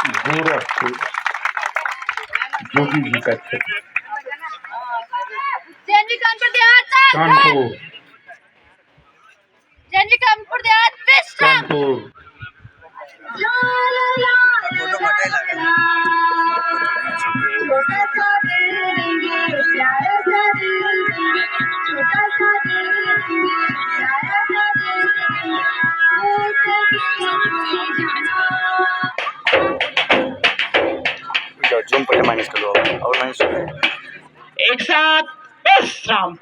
गोरखपुर जोगी जी का क्षेत्र कानपुर कानपुर जूम पहले माइनस कर लो और माइनस एक साथ विश्राम।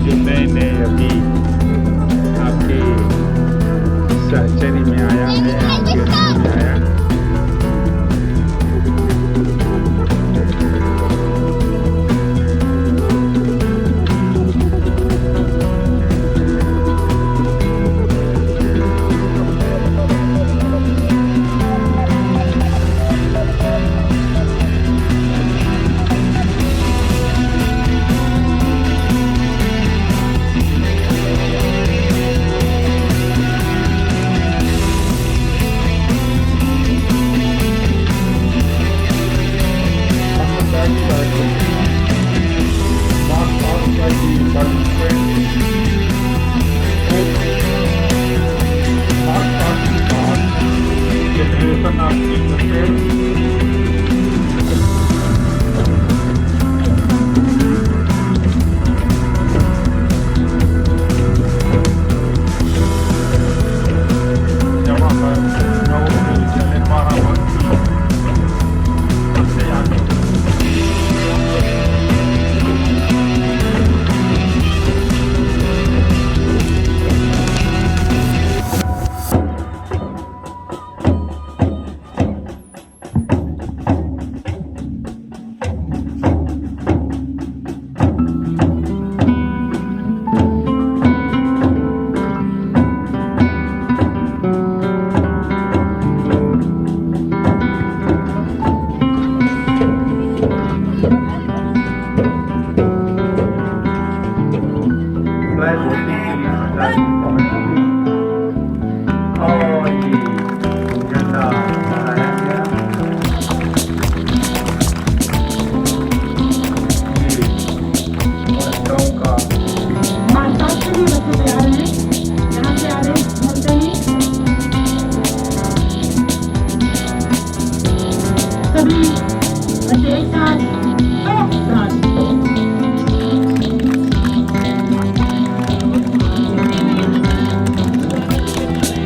जो नए नए अभी आपके सहचरी में आया है, आपके रंग में आया।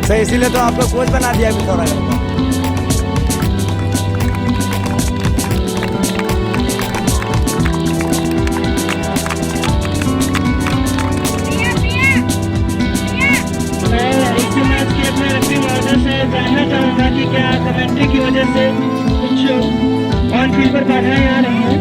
तो इसीलिए तो आपको कोच बना दिया अभी थोड़ा जानना चाहूँगा कि क्या कमेंट्री की वजह से कुछ ऑन फील्ड पर बाधाएं आ रही हैं।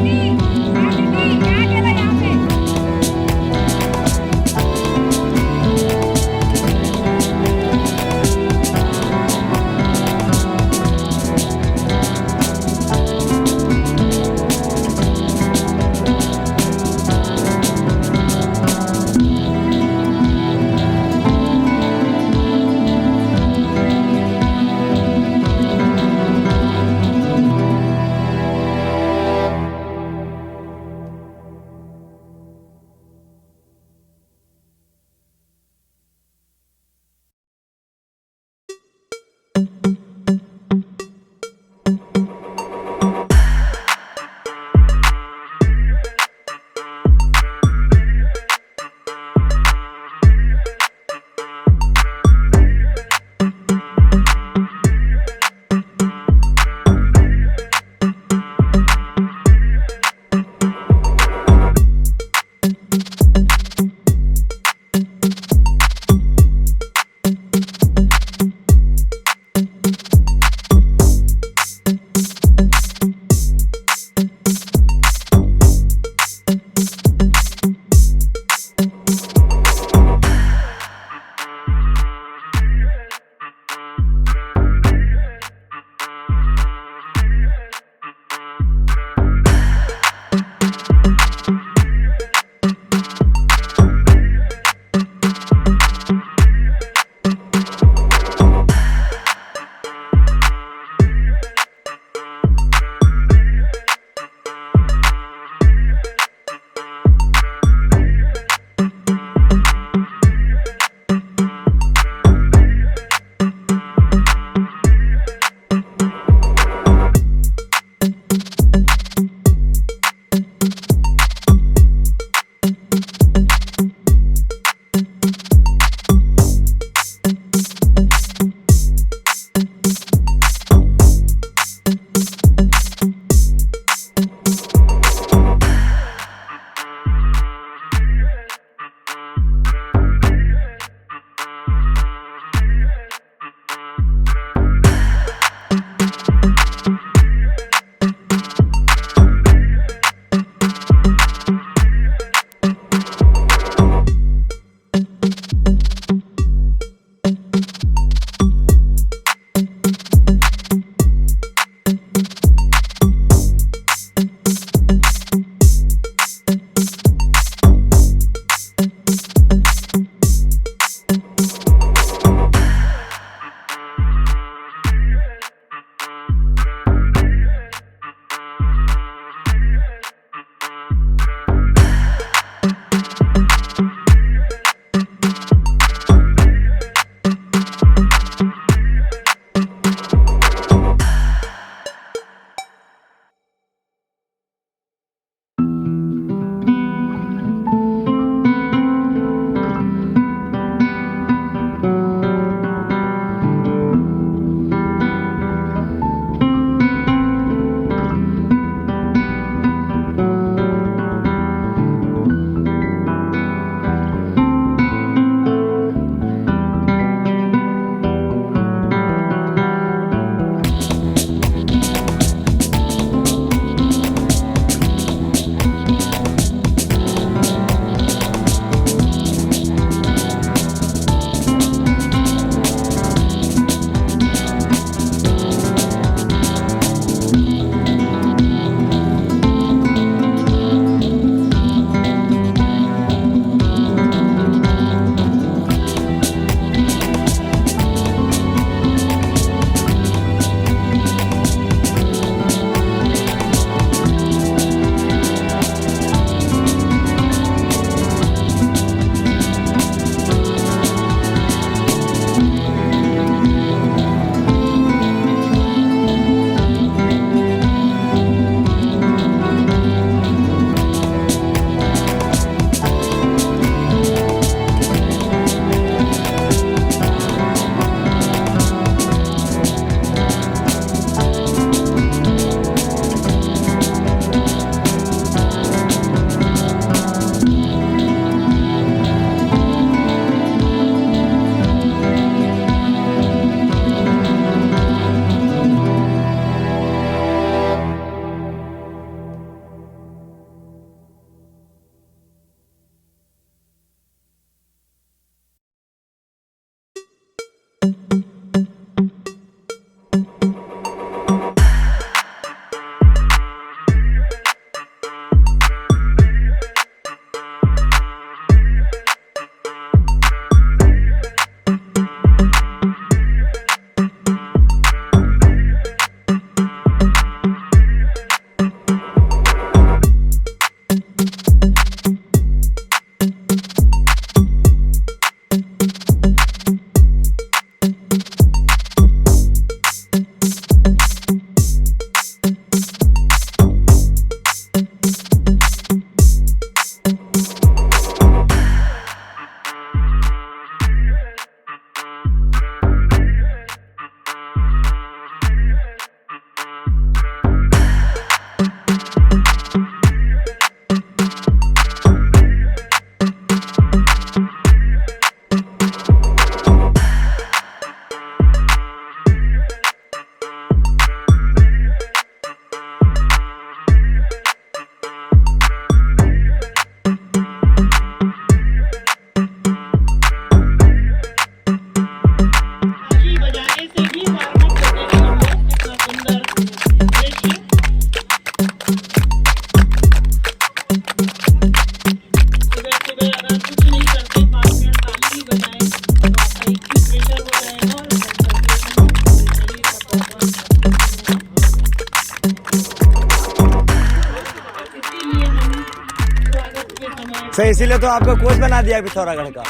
तो इसीलिए तो आपको कोच बना दिया पिथौरागढ़ का।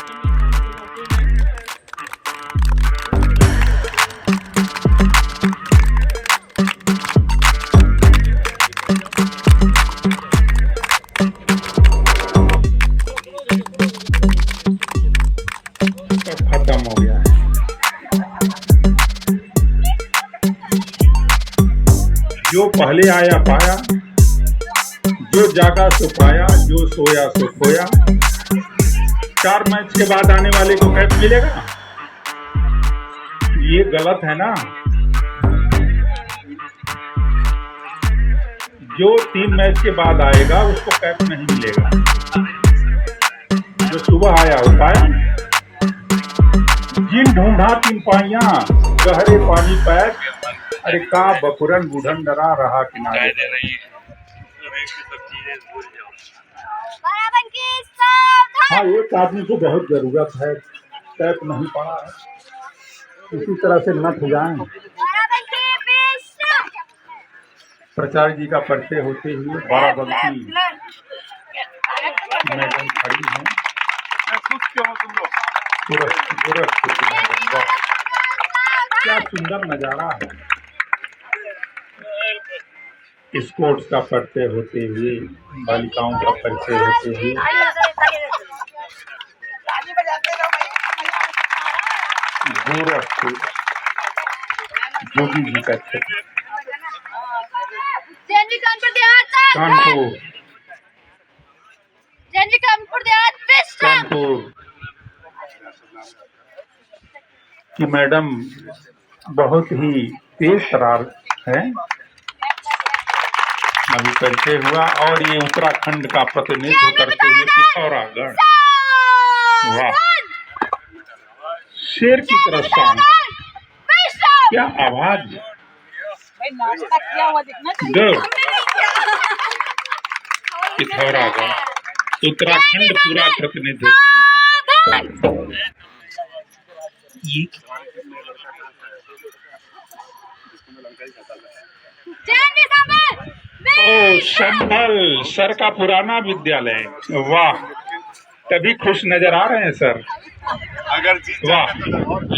खत्म हो गया है। जो पहले आया पाया, जो जागा सो पाया, जो सोया सो खोया। 4 मैच के बाद आने वाले को कैच मिलेगा? ये गलत है ना। जो 3 मैच के बाद आएगा उसको कैच नहीं मिलेगा। जो सुबह आया वो पाया। जिन ढूंढा 3 पाइयां, गहरे पानी पैर, अरे का बकुरन बूढ़न डरा रहा किनारे। हाँ, एक आदमी को बहुत जरूरत है, कैप नहीं पड़ा है, इसी तरह से नठ जाएं। प्रचार जी का परिचय होते हुए बाराबंकी मैडम खड़ी हैं। क्या सुंदर नजारा है। स्पोर्ट्स का परिचय होते हुए, बालिकाओं का परिचय होते हुए, गोरखपुर जोगी जी का क्षेत्र, कानपुर की मैडम बहुत ही तेज तरार है, अभी परिचय हुआ। और ये उत्तराखंड का प्रतिनिधित्व करते हुए पिथौरागढ़, वाह, शेर की तरह शान, क्या आवाज। पिथौरागढ़ उत्तराखंड पूरा प्रतिनिधित्व। ओ संभल सर का पुराना विद्यालय, वाह, तभी खुश नजर आ रहे हैं सर। वाह,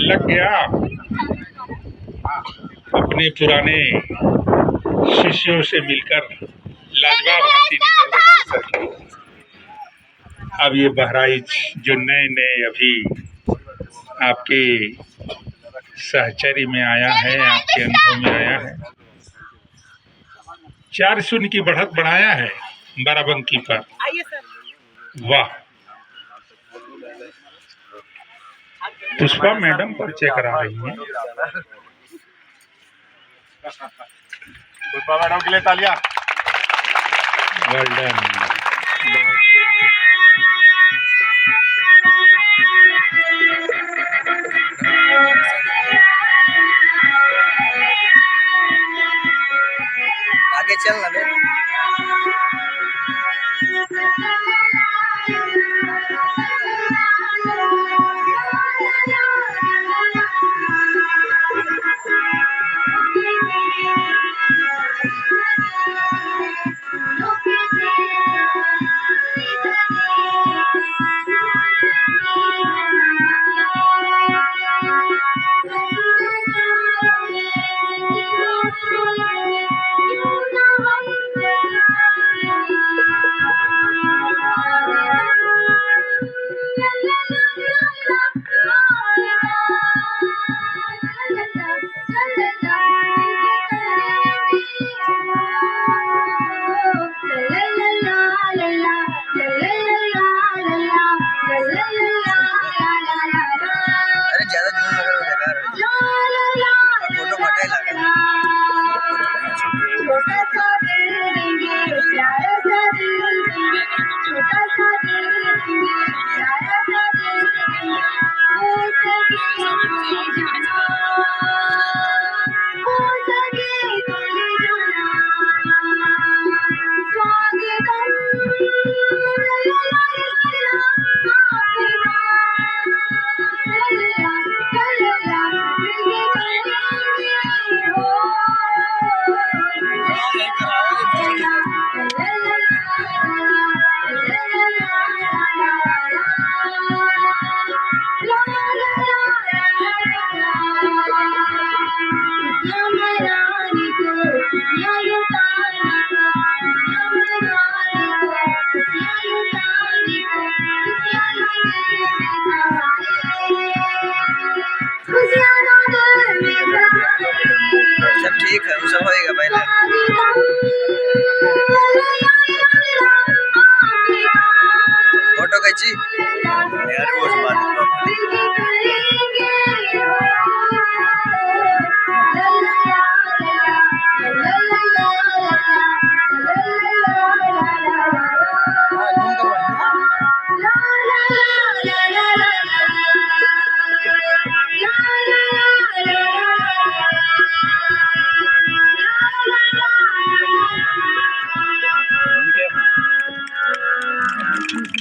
लग गया अपने पुराने शिष्यों से मिलकर, लाजवाब हंसी निकल रही है सर। अब ये बहराइच जो नए नए अभी आपके सहचर्य में आया है, आपके अनुभव में आया है, 4-0 की बढ़त बढ़ाया है बाराबंकी पर। वाह, पुष्पा मैडम परिचय करा रही हैं। पुष्पा मैडम के लिए तालियां। Well done. आगे चलना दे।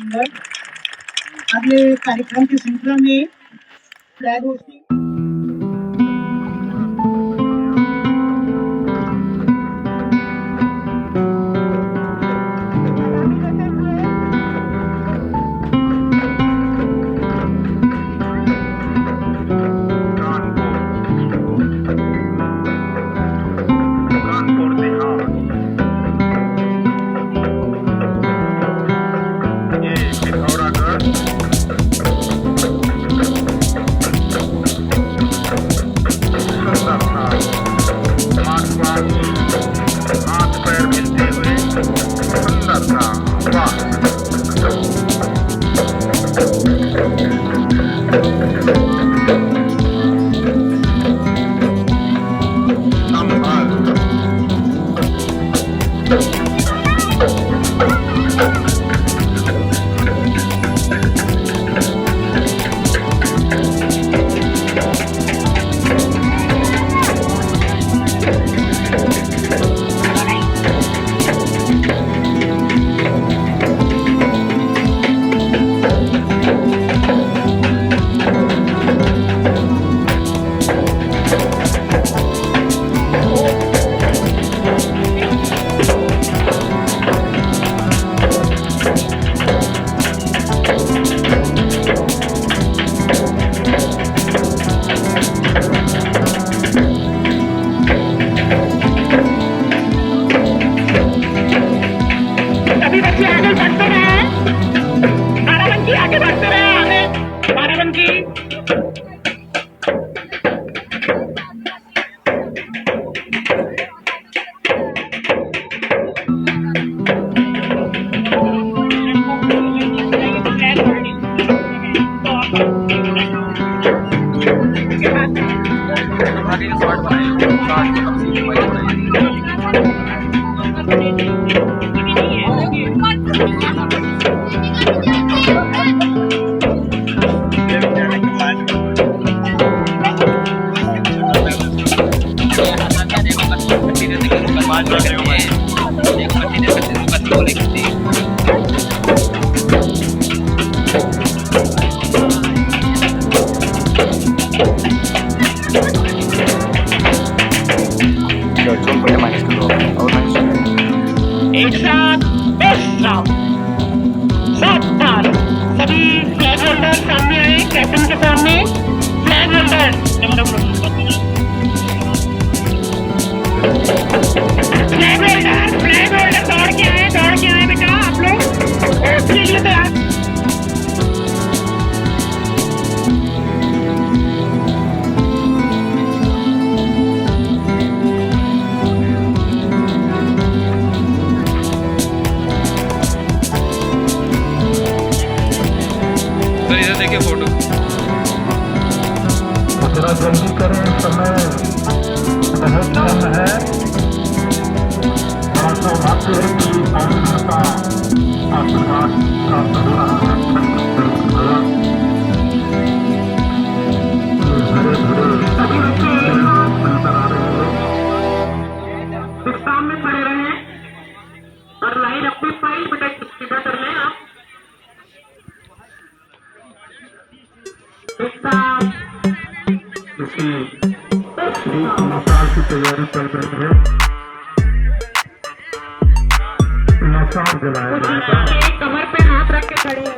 सुंदर। अगले कार्यक्रम की श्रृंखला में फ्लैग होस्टिंग एक साथ सात बार सभी फ्लैग होल्डर सामने आए, कैप्टन के सामने फ्लैग होल्डर। फ्लैग होल्डर दौड़ के आए बेटा, आप लोग उसके लिए तैयार। इधर देखिए फोटो। थोड़ा जल्दी करें, समय बहुत कम है। थोड़ा सौभाग्य है कि कानून का आशीर्वाद प्राप्त हो रहा है। सभी बच्चे नजर आ रहे हैं। सामने खड़े रहे और लाइन अपनी फाइल बेटा सीधा कर लें आप। मसाल की तैयारी चल रही है। मसाल जलाया जाएगा। कमर पे हाथ रख के खड़े हैं।